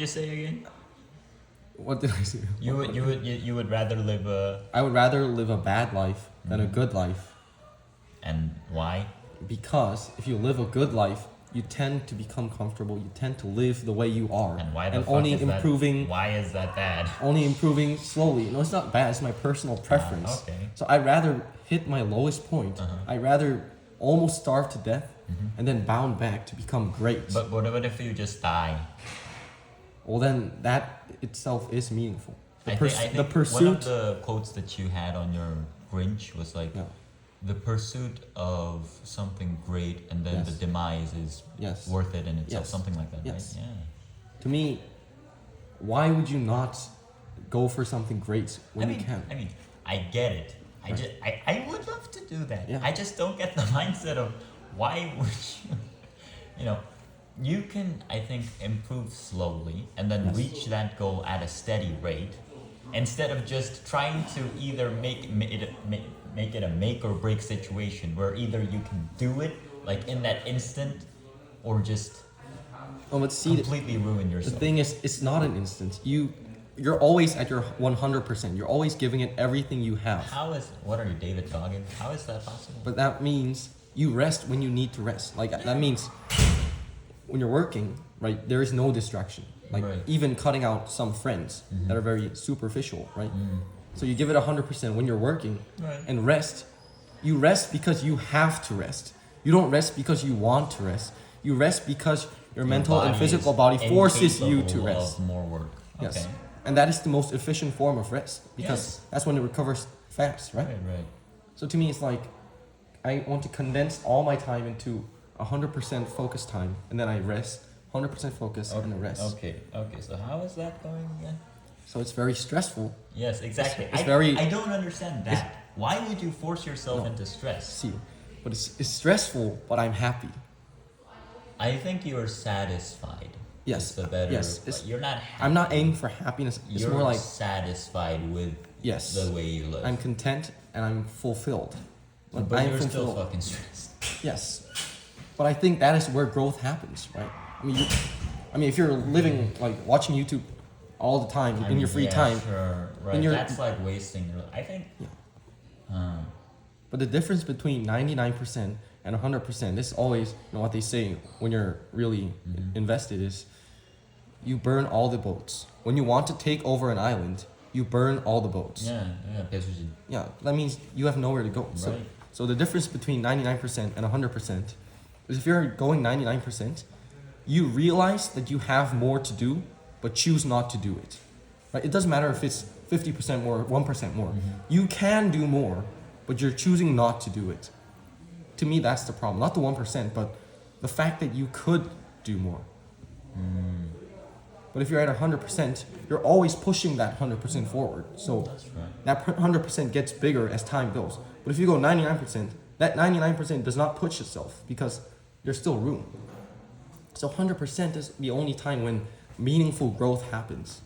Just say again. What did I say? You would rather live a. I would rather live a bad life than a good life. And why? Because if you live a good life, you tend to become comfortable. You tend to live the way you are. And why the fuck only is improving. That? Why is that bad? Only improving slowly. No, it's not bad. It's my personal preference. Okay. So I'd rather hit my lowest point. I'd rather almost starve to death and then bound back to become great. But what if you just die? Well, then that itself is meaningful. I think the pursuit. one of the quotes that you had on your Grinch was like, the pursuit of something great and then the demise is worth it in itself. Something like that, right? Yeah. To me, why would you not go for something great when you can? I mean, I get it. I would love to do that. Yeah. I just don't get the mindset of why would you, you can, I think, improve slowly and then reach that goal at a steady rate instead of just trying to either make it a make or break situation where either you can do it like in that instant or just completely ruin yourself. The thing is, it's not an instant. You're always at your 100%. You're always giving it everything you have. What are you, David Goggins? How is that possible? But that means you rest when you need to rest. That means when you're working, right, there is no distraction. Even cutting out some friends that are very superficial, right? So you give it 100% when you're working and rest. You rest because you have to rest. You don't rest because you want to rest. You rest because your mental and physical body forces you to rest. Of more work. Yes. Okay. And that is the most efficient form of rest because that's when it recovers fast, right? Right. So to me, it's like I want to condense all my time into 100% focus time, and then I rest, 100% focus, and then rest. Okay. So how is that going again? So it's very stressful. Yes, exactly. I don't understand that. Why would you force yourself into stress? See, but it's stressful, but I'm happy. I think you're satisfied. Yes. You're not happy. I'm not aiming for happiness. It's you're more like satisfied with the way you live. I'm content and I'm fulfilled. But you're still fucking stressed. Yes. But I think that is where growth happens, right? I mean, if you're living, watching YouTube all the time in your free time. Sure. Right. That's like wasting your life. I think. Yeah. But the difference between 99% and 100%, this is always, what they say when you're really invested is you burn all the boats. When you want to take over an island, you burn all the boats. Yeah, that means you have nowhere to go. Right. So the difference between 99% and 100% is if you're going 99%, you realize that you have more to do, but choose not to do it. Right? It doesn't matter if it's 50% more, 1% more. You can do more, but you're choosing not to do it. To me, that's the problem. Not the 1%, but the fact that you could do more. But if you're at 100%, you're always pushing that 100% forward. So that 100% gets bigger as time goes. But if you go 99%, that 99% does not push itself because there's still room. So 100% is the only time when meaningful growth happens.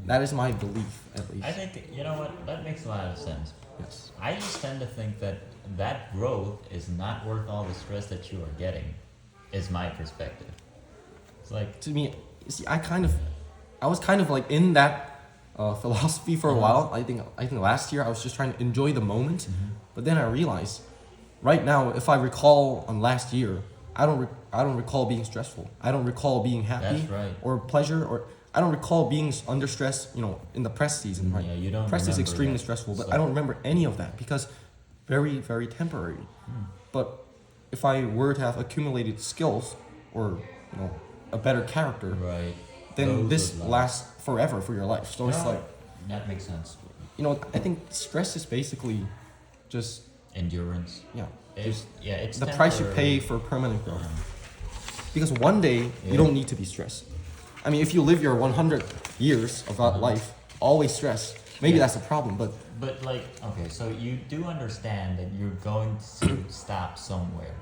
That is my belief, at least. I think, you know what, that makes a lot of sense. Yes. I just tend to think that growth is not worth all the stress that you are getting, is my perspective. It's like, to me, you see, I was kind of like in that philosophy for a while. I think last year I was just trying to enjoy the moment, but then I realized, right now, if I recall on last year, I don't recall being stressful. I don't recall being happy or pleasure, or I don't recall being under stress. In the press season, right? Yeah, you don't. Press is extremely stressful, but I don't remember any of that because very, very temporary. But if I were to have accumulated skills or a better character, then this lasts forever for your life. So it's like that makes sense. I think stress is basically just endurance. Yeah. It's the price you pay for permanent growth. Because one day you don't need to be stressed. I mean, if you live your 100 years of life always stressed, maybe that's a problem. But okay, so you do understand that you're going to stop somewhere.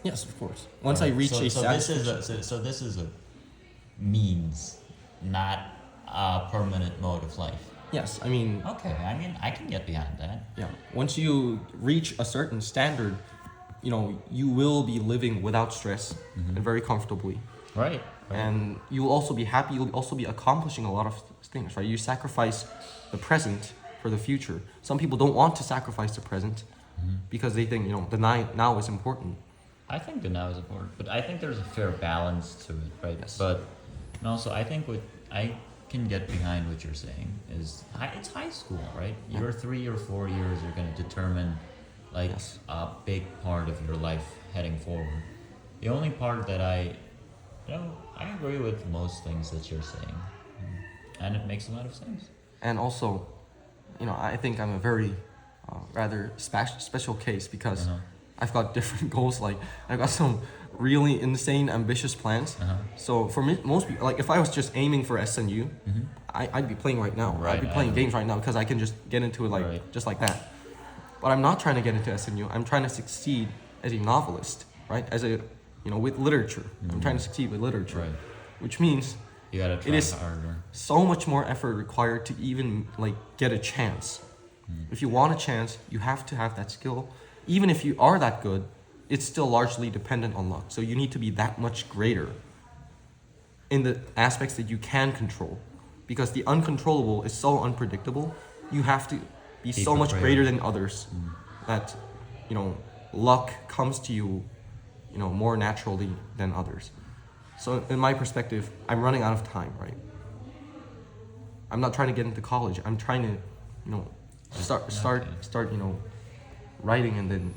Yes, of course. Once I reach a satisfaction. So this is a means, not a permanent mode of life. Yes, I mean. Okay, I can get behind that. Yeah. Once you reach a certain standard, you will be living without stress and very comfortably. Right. And you will also be happy. You'll also be accomplishing a lot of things, right? You sacrifice the present for the future. Some people don't want to sacrifice the present because they think, the now is important. I think the now is important, but I think there's a fair balance to it, right? Yes. But and also, I think what I can get behind what you're saying is it's high school, right? Yeah. Your 3 or 4 years are going to determine like Yes. a big part of your life heading forward. The only part that I agree with most things that you're saying, and it makes a lot of sense. And also, I think I'm a very rather special case because I've got different goals. Like I've got some really insane, ambitious plans. So for me, most people, like if I was just aiming for SNU, I'd be playing right now. Right, I'd be playing games right now because I can just get into it just like that. But I'm not trying to get into SNU. I'm trying to succeed as a novelist, right? As a, with literature. I'm trying to succeed with literature, Right. which means You gotta try it is harder. so much more effort required to even like get a chance. If you want a chance, you have to have that skill. Even if you are that good, it's still largely dependent on luck. So you need to be that much greater in the aspects that you can control. Because the uncontrollable is so unpredictable, you have to be so much greater than others that, luck comes to you, more naturally than others. So in my perspective, I'm running out of time, right? I'm not trying to get into college. I'm trying to, start, writing and then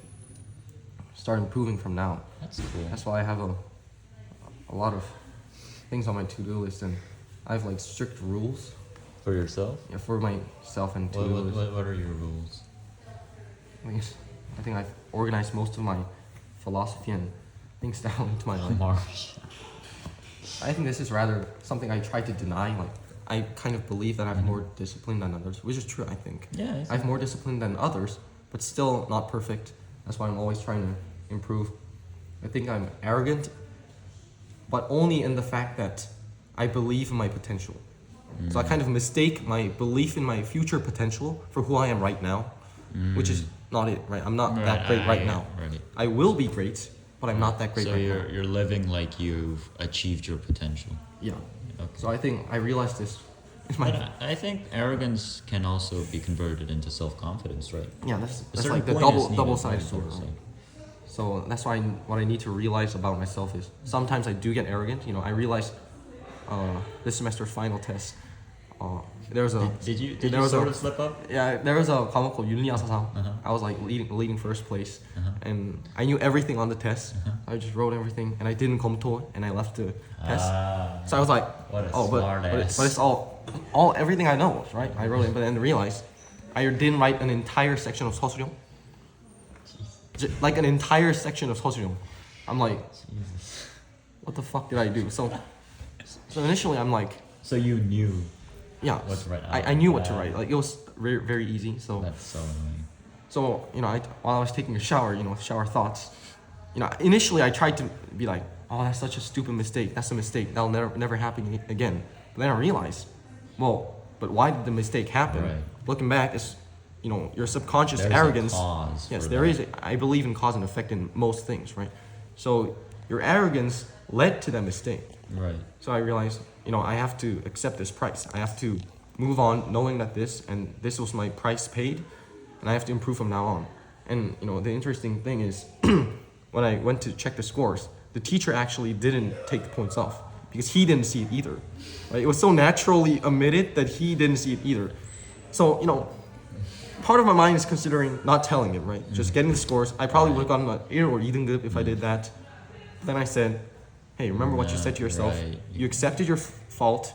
start improving from now. That's cool. That's why I have a lot of things on my to-do list, and I have like strict rules. For yourself? Yeah, for myself and to-do list. What are your rules? I think I've organized most of my philosophy and things down into my life. March. I think this is rather something I try to deny. Like, I kind of believe that I have more discipline than others, which is true, I think. Yeah. I have more discipline than others, but still not perfect. That's why I'm always trying to improve. I think I'm arrogant, but only in the fact that I believe in my potential. So I kind of mistake my belief in my future potential for who I am right now, which is not it, right? I'm not that great right now. Right. I will be great, but I'm not that great so right now. you're living like you've achieved your potential. Yeah. Okay. So I think I realized this in my... But I think arrogance can also be converted into self-confidence, right? Yeah, that's certain like the point is needed, double-sided right? sword. Double-sided. So that's why what I need to realize about myself is sometimes I do get arrogant. I realized this semester's final test. There was a Did you there was sort a- of slip up? yeah, there was a comic called 윤리하사상. I was like leading first place, and I knew everything on the test. I just wrote everything, and I didn't 검토, and I left the test. So I was like, What a oh, smart but ass. it's all everything I know, right? I wrote it, but then realized I didn't write an entire section of 서술형. Like an entire section of 서술형. I'm like, Jesus. what the fuck did I do? So initially I'm like, So you knew yeah, what to write. I knew what to write. Like it was very, very easy. So That's so annoying. So, while I was taking a shower, shower thoughts, initially I tried to be like, oh, that's such a stupid mistake. That's a mistake. That'll never happen again. But then I realized, well, but why did the mistake happen? Right. Looking back, it's, your subconscious There's arrogance. a cause Yes, for there that. is. I believe in cause and effect in most things, right? So your arrogance led to that mistake. Right. So I realized, I have to accept this price. I have to move on knowing that this was my price paid, and I have to improve from now on. And, the interesting thing is, when I went to check the scores, the teacher actually didn't take the points off because he didn't see it either. Right? It was so naturally omitted that he didn't see it either. So, part of my mind is considering not telling him, right? Just getting the scores. I probably would have gotten an 1 or 2등급 if I did that. But then I said, hey, remember what you said to yourself? Right. You accepted your fault.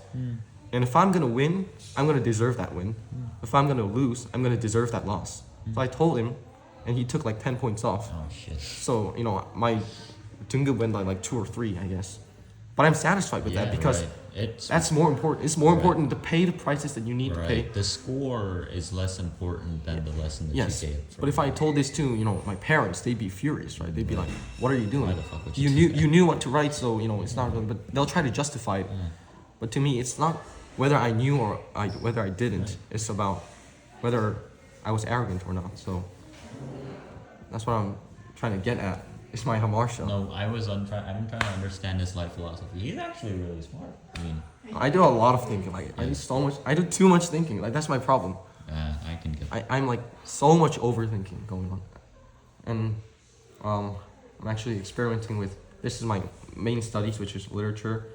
And if I'm going to win, I'm going to deserve that win. If I'm going to lose, I'm going to deserve that loss. So I told him, and he took like 10 points off. Oh shit. So, my 등급 went by like 2 or 3, I guess. But I'm satisfied with that because that's more important. It's more important to pay the prices that you need to pay. The score is less important than the lesson that Yes, you get. but if I told this to my parents, they'd be furious, right? They'd be like, "What are you doing? Why the fuck would You you knew do that?" you knew what to write, so it's not good." But they'll try to justify it. But to me, it's not whether I knew or whether I didn't. It's about whether I was arrogant or not. So that's what I'm trying to get at. It's my Hamartia. No, I'm trying to understand his life philosophy. He's actually really smart. I mean, I do a lot of thinking. Like I do so much. I do too much thinking. Like that's my problem. I can get. I'm like so much overthinking going on, and I'm actually experimenting with. This is my main studies, which is literature.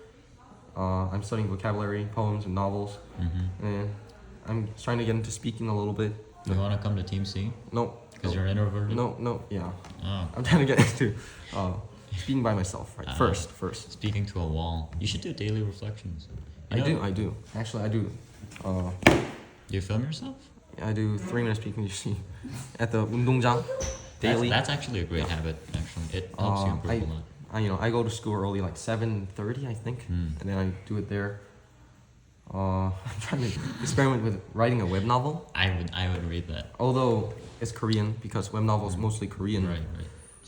I'm studying vocabulary, poems, and novels, and I'm trying to get into speaking a little bit. You want to come to Team C? No. Because you're introverted? No, yeah. Oh. I'm trying to get into speaking by myself, right? First. Speaking to a wall. You should do daily reflections. I do. Actually, I do. Do you film yourself? I do 3 minutes speaking usually at the 운동장 daily. That's actually a great habit. Actually, it helps you improve a lot. I go to school early, like 7:30, I think, and then I do it there. I'm trying to experiment with writing a web novel. I would read that. Although it's Korean because web novels mostly Korean. Right.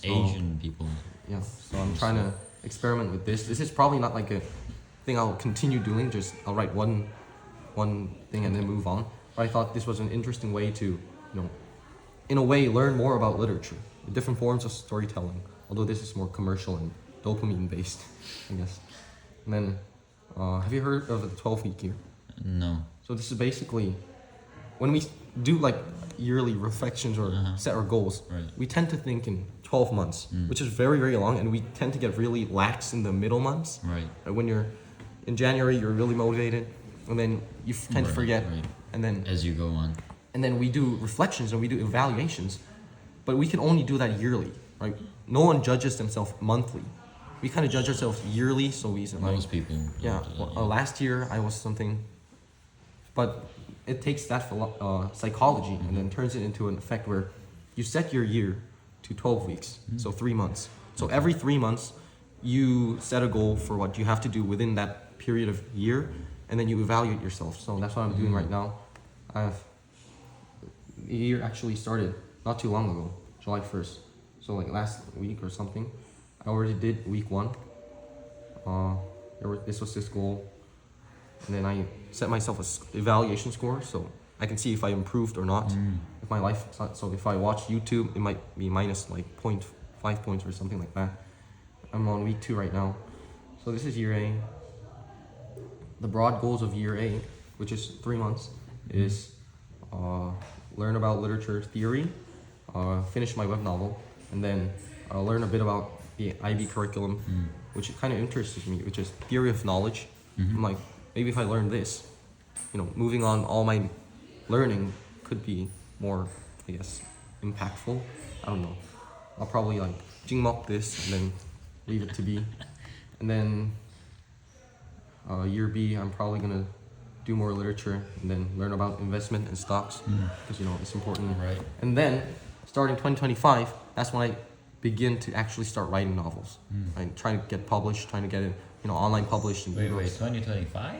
So, Asian people. Yeah, so I'm trying to experiment with this. This is probably not like a thing I'll continue doing. Just I'll write one thing and then move on. But I thought this was an interesting way to, in a way, learn more about literature, the different forms of storytelling. Although this is more commercial and dopamine based, I guess. And then, have you heard of the 12-week year? No. So this is basically when we do like yearly reflections or set our goals. Right. We tend to think in 12 months, which is very, very long, and we tend to get really lax in the middle months. Right. When you're in January, you're really motivated, and then you tend to forget, and then as you go on. And then we do reflections and we do evaluations, but we can only do that yearly, right? No one judges themselves monthly. We kind of judge ourselves yearly, so we say, Most people. Yeah. Last year I was something, but it takes that psychology and then turns it into an effect where you set your year to 12 weeks, so 3 months. So every 3 months, you set a goal for what you have to do within that period of year, and then you evaluate yourself. So that's what I'm doing right now. The year actually started not too long ago, July 1st. So like last week or something, I already did week 1. This was this goal, and then I set myself a evaluation score so I can see if I improved or not. If my life, so if I watch YouTube, it might be minus like 0.5 points or something like that. I'm on week 2 right now. So this is year A. The broad goals of year A, which is 3 months, is learn about literature theory, finish my web novel, and then learn a bit about the IB curriculum, which kind of interests me, which is theory of knowledge. I'm like, maybe if I learn this, moving on, all my learning could be more, I guess, impactful. I don't know. I'll probably like jingmok this and then leave it to be. And then year B, I'm probably gonna do more literature and then learn about investment and stocks because it's important. Right. And then starting 2025, that's when I begin to actually start writing novels. I'm trying to get published, trying to get it online published. Wait, 2025?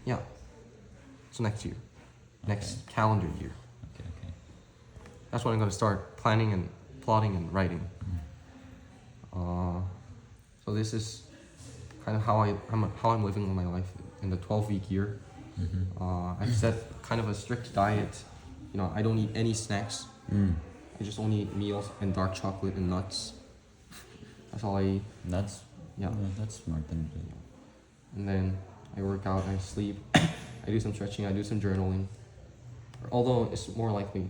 Yeah. So next year, next calendar year. Okay. That's when I'm gonna start planning and plotting and writing. So this is kind of how I'm living my life in the 12-week year. I've set kind of a strict diet. I don't eat any snacks. I just only eat meals and dark chocolate and nuts. That's all I eat. That's smart thing to do. And then I work out, I sleep, I do some stretching, I do some journaling. Although it's more likely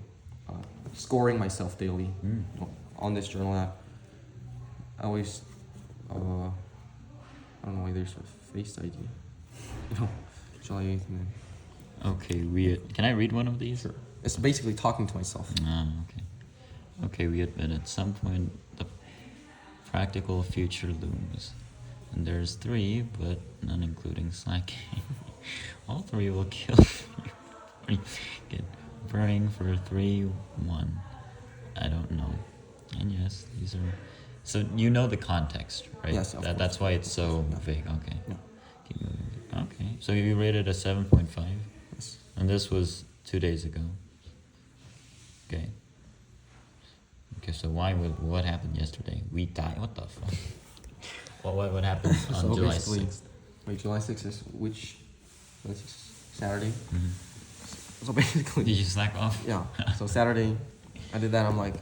scoring myself daily on this journal app. I always, I don't know why there's a face ID. July 8th, man. Okay, can I read one of these? Sure. It's basically talking to myself. Okay. Okay, we admit at some point the practical future looms. And there's 3, but none including slacking. All 3 will kill you. Get praying for 3, 1. I don't know. And yes, these are... So you know the context, right? Yes, of course. That's why it's so vague. Okay. Yeah. Keep moving. Okay. So you rated a 7.5? Yes. And this was 2 days ago. Okay. Okay, so what happened yesterday? We died. What the fuck? What happened on So July basically, 6th? Wait, July 6th is which? This is Saturday. So basically, Did you slack off? yeah. So Saturday, I did that. I'm like,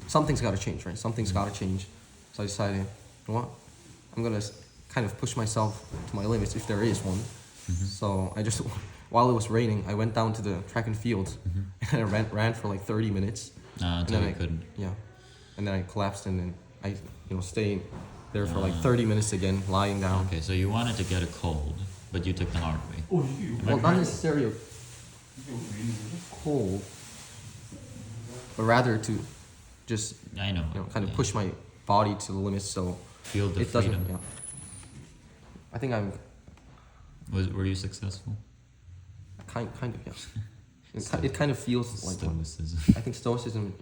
something's got to change, right? Something's got to change. So I decided, you know what? I'm gonna kind of push myself to my limits if there is one. So I just, while it was raining, I went down to the track and field and I ran for like 30 minutes. Until you couldn't. Yeah, and then I collapsed and then I stayed there for like 30 minutes again, lying down. Okay, so you wanted to get a cold, but you took the hard way. Well, not necessarily a cold, but rather to just I know. kind of push my body to the limits so Feel the it doesn't. freedom. Yeah. I think I'm Were you successful? kind of yeah. It kind of feels like one. Stoicism. I think Stoicism,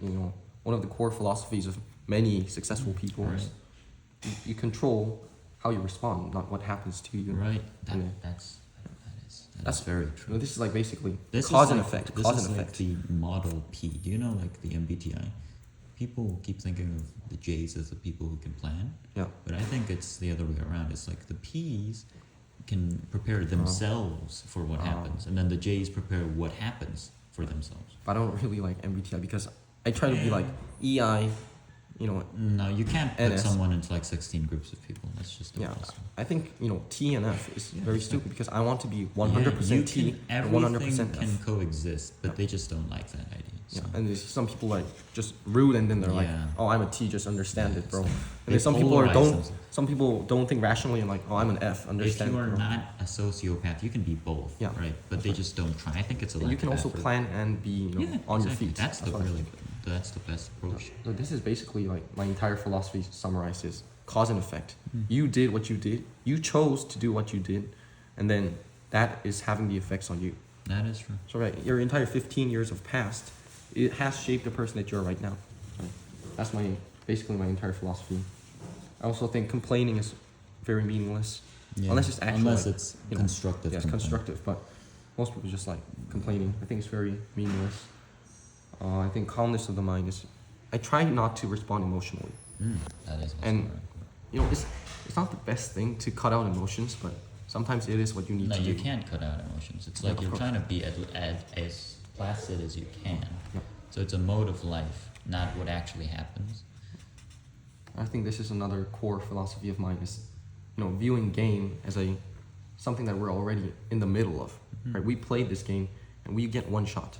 one of the core philosophies of many successful people is you control how you respond, not what happens to you. Right. That's very true. This is like basically This cause is and like, effect. This Cause is and like effect. the Model P. Do you know like the MBTI? People keep thinking of the J's as the people who can plan. Yeah. But I think it's the other way around. It's like the P's can prepare themselves for what happens, and then the J's prepare what happens for themselves. But I don't really like MBTI because I try to be like EI, No, you can't put NS. someone into like 16 groups of people. That's just Yeah, impossible. I think T and F is very stupid because I want to be 100% You T can- and 100% everything can F. coexist, but they just don't like that idea. So. Yeah, and there's some people like just rude, and then they're like, Yeah. "Oh, I'm a T, just understand Yeah, it, bro." it's And like- then they some people polarize don't. themselves. Some people don't think rationally and like, "Oh, I'm an F, If understand." you are bro." not a sociopath, you can be both, Yeah. right? But they just don't try. I think it's a And lack you can of also effort. plan and be on your feet. That's the what I really, think. that's the best approach. So this is basically like my entire philosophy summarizes cause and effect. You did what you did. You chose to do what you did, and then that is having the effects on you. That is true. So right, your entire 15 years of past, it has shaped the person that you're right now. Right? That's basically my entire philosophy. I also think complaining is very meaningless, unless it's actually it's constructive. Yeah, it's complaint. constructive, but most people just like complaining. I think it's very meaningless. I think calmness of the mind is. I try not to respond emotionally. That is. And it's not the best thing to cut out emotions, but sometimes it is what you need No, to do. you can't cut out emotions. It's Yeah, like of you're course. trying to be as placid as you can. Yeah. So it's a mode of life, not what actually happens. I think this is another core philosophy of mine is, viewing game as something that we're already in the middle of. Right? We played this game and we get one shot.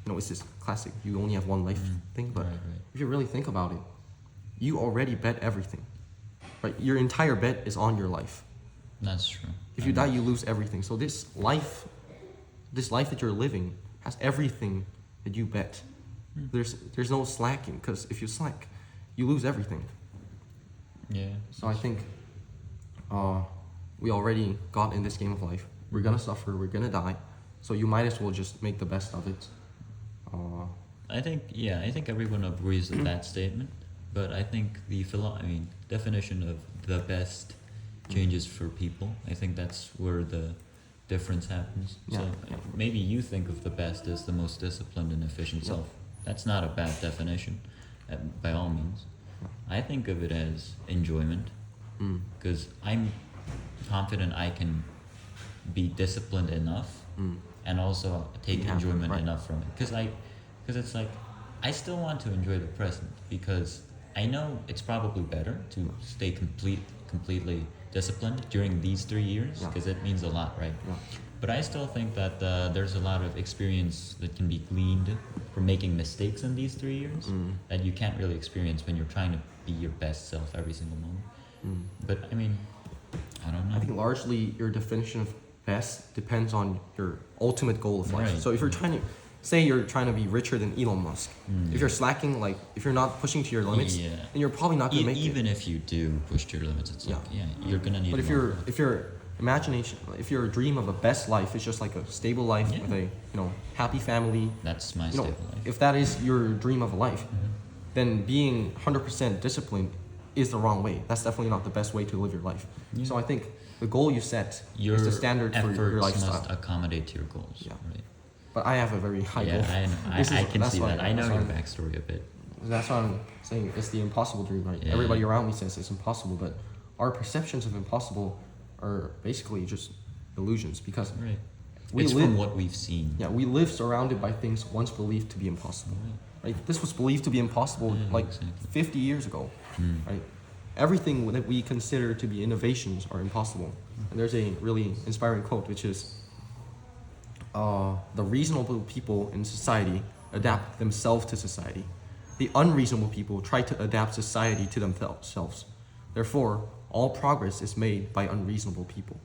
It's this classic, you only have one life thing, but Right. if you really think about it, you already bet everything. Right? Your entire bet is on your life. That's true. If you die, you lose everything. So this life that you're living has everything that you bet. There's no slacking, because if you slack, you lose everything. Yeah. So I think we already got in this game of life. We're gonna suffer. We're gonna die. So you might as well just make the best of it. I think everyone agrees with that statement, but I think the definition of the best changes for people. I think that's where the difference happens. Yeah. So maybe you think of the best as the most disciplined and efficient Yeah. self. That's not a bad definition, by all means. I think of it as enjoyment, because I'm confident I can be disciplined enough and also take Yeah, enjoyment right. enough from it. Because it's like, I still want to enjoy the present, because I know it's probably better to stay completely disciplined during these 3 years, Yeah. because it means a lot, right? Yeah. But I still think that there's a lot of experience that can be gleaned from making mistakes in these 3 years that you can't really experience when you're trying to be your best self every single moment. But I don't know. I think largely your definition of best depends on your ultimate goal of life. Right. So if you're trying to be richer than Elon Musk, if you're slacking, like if you're not pushing to your limits, Yeah. then you're probably not gonna make it. Even if you do push to your limits, it's like, you're gonna need. But if more. if your dream of a best life is just like a stable life with a happy family, That's my stable life. if that is your dream of a life, then being 100% disciplined is the wrong way. That's definitely not the best way to live your life. Yeah. So I think the goal you set Your is the standard for your efforts lifestyle. must accommodate to your goals. Yeah. Right. But I have a very high Yeah, goal. I know. This I is- can that's see why- that. I know that's your why- backstory a bit. That's what I'm saying. It's the impossible dream, right? Yeah. Everybody around me says it's impossible, but our perceptions of impossible are basically just illusions because Right. we It's live. from what we've seen. Yeah, we live surrounded by things once believed to be impossible. Right? This was believed to be impossible like 50 years ago. Right? Everything that we consider to be innovations are impossible. And there's a really inspiring quote, which is, the reasonable people in society adapt themselves to society. The unreasonable people try to adapt society to themselves. Therefore, all progress is made by unreasonable people.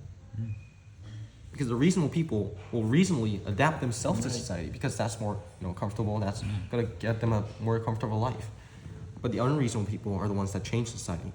Because the reasonable people will reasonably adapt themselves to society because that's more comfortable, that's gonna get them a more comfortable life. But the unreasonable people are the ones that change society.